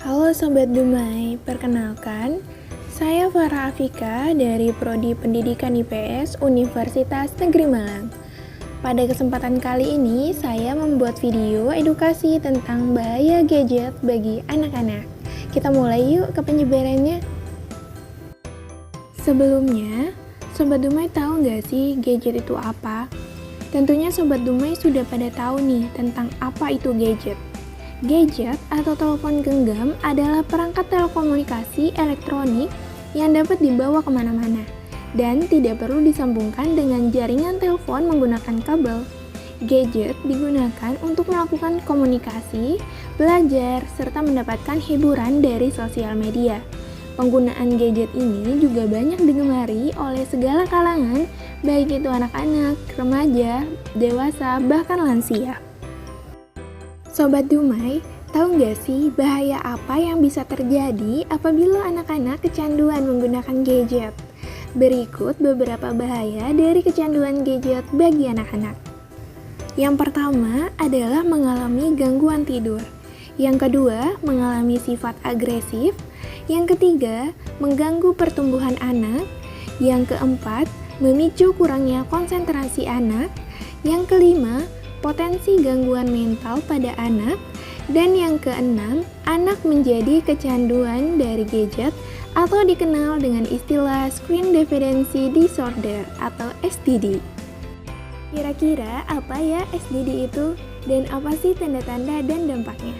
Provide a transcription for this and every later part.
Halo Sobat Dumai, perkenalkan, saya Farah Afika dari Prodi Pendidikan IPS Universitas Negeri Malang. Pada kesempatan kali ini, saya membuat video edukasi tentang bahaya gadget bagi anak-anak. Kita mulai yuk ke penyebarannya. Sebelumnya, Sobat Dumai tahu nggak sih gadget itu apa? Tentunya Sobat Dumai sudah pada tahu nih tentang apa itu gadget. Gadget atau telepon genggam adalah perangkat telekomunikasi elektronik yang dapat dibawa kemana-mana dan tidak perlu disambungkan dengan jaringan telepon menggunakan kabel. Gadget digunakan untuk melakukan komunikasi, belajar, serta mendapatkan hiburan dari sosial media. Penggunaan gadget ini juga banyak digemari oleh segala kalangan, baik itu anak-anak, remaja, dewasa, bahkan lansia. Sobat Dumai, tahu nggak sih bahaya apa yang bisa terjadi apabila anak-anak kecanduan menggunakan gadget? Berikut beberapa bahaya dari kecanduan gadget bagi anak-anak. Yang pertama adalah mengalami gangguan tidur. Yang kedua, mengalami sifat agresif. Yang ketiga, mengganggu pertumbuhan anak. Yang keempat, memicu kurangnya konsentrasi anak. Yang kelima, potensi gangguan mental pada anak. Dan yang keenam, anak menjadi kecanduan dari gadget atau dikenal dengan istilah Screen Dependency Disorder atau SDD. Kira-kira apa ya SDD itu? Dan apa sih tanda-tanda dan dampaknya?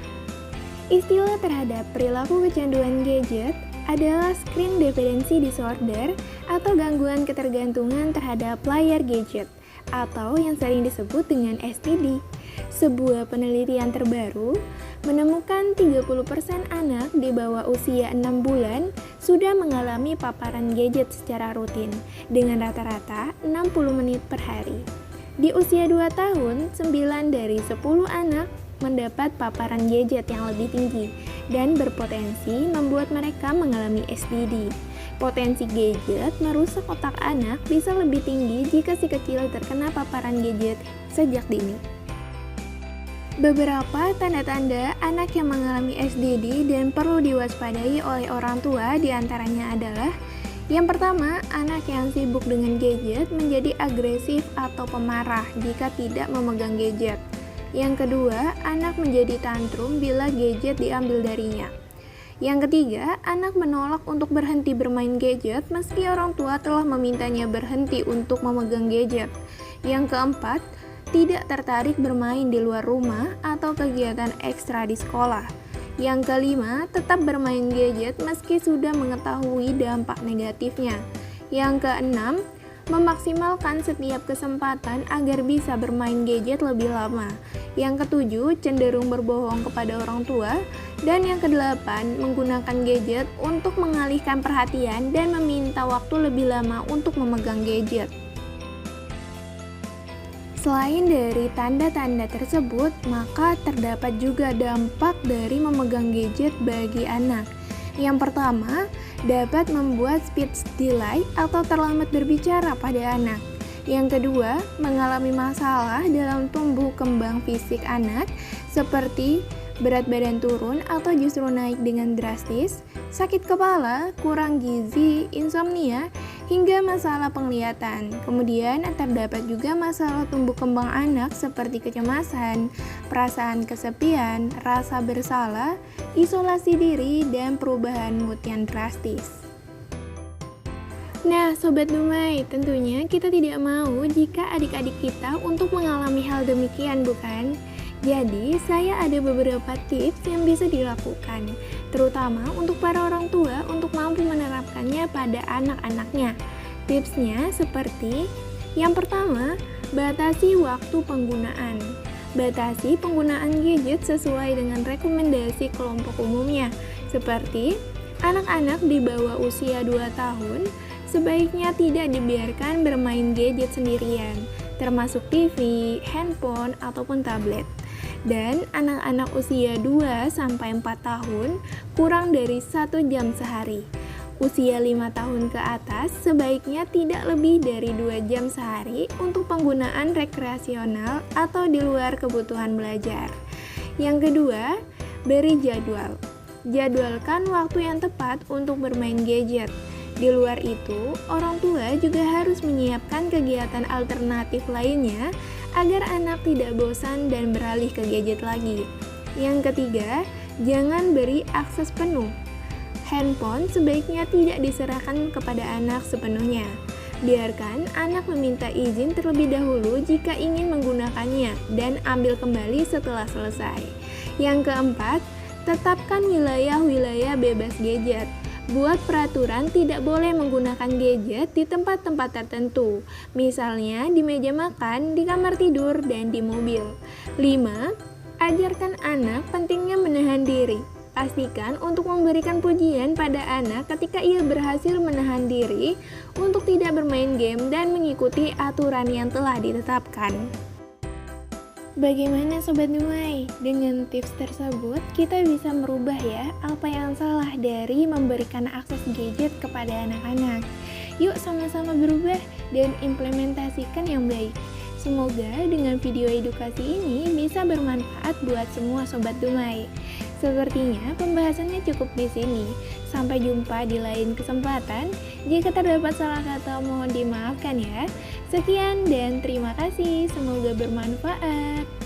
Istilah terhadap perilaku kecanduan gadget adalah Screen Dependency Disorder atau gangguan ketergantungan terhadap layar gadget atau yang sering disebut dengan STD. Sebuah penelitian terbaru menemukan 30% anak di bawah usia 6 bulan sudah mengalami paparan gadget secara rutin dengan rata-rata 60 menit per hari. Di usia 2 tahun, 9 dari 10 anak mendapat paparan gadget yang lebih tinggi dan berpotensi membuat mereka mengalami STD. Potensi gadget merusak otak anak bisa lebih tinggi jika si kecil terkena paparan gadget sejak dini. Beberapa tanda-tanda anak yang mengalami SDD dan perlu diwaspadai oleh orang tua diantaranya adalah: yang pertama, anak yang sibuk dengan gadget menjadi agresif atau pemarah jika tidak memegang gadget. Yang kedua, anak menjadi tantrum bila gadget diambil darinya. Yang ketiga, anak menolak untuk berhenti bermain gadget meski orang tua telah memintanya berhenti untuk memegang gadget. Yang keempat, tidak tertarik bermain di luar rumah atau kegiatan ekstra di sekolah. Yang kelima, tetap bermain gadget meski sudah mengetahui dampak negatifnya. Yang keenam, memaksimalkan setiap kesempatan agar bisa bermain gadget lebih lama. Yang ketujuh, cenderung berbohong kepada orang tua. Dan yang kedelapan, menggunakan gadget untuk mengalihkan perhatian dan meminta waktu lebih lama untuk memegang gadget. Selain dari tanda-tanda tersebut, maka terdapat juga dampak dari memegang gadget bagi anak. Yang pertama, dapat membuat speech delay atau terlambat berbicara pada anak. Yang kedua, mengalami masalah dalam tumbuh kembang fisik anak seperti berat badan turun atau justru naik dengan drastis, sakit kepala, kurang gizi, insomnia, hingga masalah penglihatan. Kemudian terdapat juga masalah tumbuh kembang anak seperti kecemasan, perasaan kesepian, rasa bersalah, isolasi diri, dan perubahan mood yang drastis. Nah, Sobat Dumai, tentunya kita tidak mau jika adik-adik kita untuk mengalami hal demikian, bukan? Jadi, saya ada beberapa tips yang bisa dilakukan, terutama untuk para orang tua untuk mampu menerapkannya pada anak-anaknya. Tipsnya seperti: yang pertama, batasi waktu penggunaan. Batasi penggunaan gadget sesuai dengan rekomendasi kelompok umumnya, seperti anak-anak di bawah usia 2 tahun sebaiknya tidak dibiarkan bermain gadget sendirian, termasuk TV, handphone, ataupun tablet. Dan anak-anak usia 2-4 tahun kurang dari 1 jam sehari. Usia 5 tahun ke atas sebaiknya tidak lebih dari 2 jam sehari untuk penggunaan rekreasional atau di luar kebutuhan belajar. Yang kedua, beri jadwal. Jadwalkan waktu yang tepat untuk bermain gadget. Di luar itu, orang tua juga harus menyiapkan kegiatan alternatif lainnya agar anak tidak bosan dan beralih ke gadget lagi. Yang ketiga, jangan beri akses penuh. Handphone sebaiknya tidak diserahkan kepada anak sepenuhnya. Biarkan anak meminta izin terlebih dahulu jika ingin menggunakannya dan ambil kembali setelah selesai. Yang keempat, tetapkan wilayah-wilayah bebas gadget. Buat peraturan tidak boleh menggunakan gadget di tempat-tempat tertentu, misalnya di meja makan, di kamar tidur, dan di mobil. 5. Ajarkan anak pentingnya menahan diri. Pastikan untuk memberikan pujian pada anak ketika ia berhasil menahan diri untuk tidak bermain game dan mengikuti aturan yang telah ditetapkan. Bagaimana Sobat Dumai? Dengan tips tersebut, kita bisa merubah ya apa yang salah dari memberikan akses gadget kepada anak-anak. Yuk sama-sama berubah dan implementasikan yang baik. Semoga dengan video edukasi ini bisa bermanfaat buat semua Sobat Dumai. Sepertinya pembahasannya cukup di sini. Sampai jumpa di lain kesempatan. Jika terdapat salah kata mohon dimaafkan ya. Sekian dan terima kasih. Semoga bermanfaat.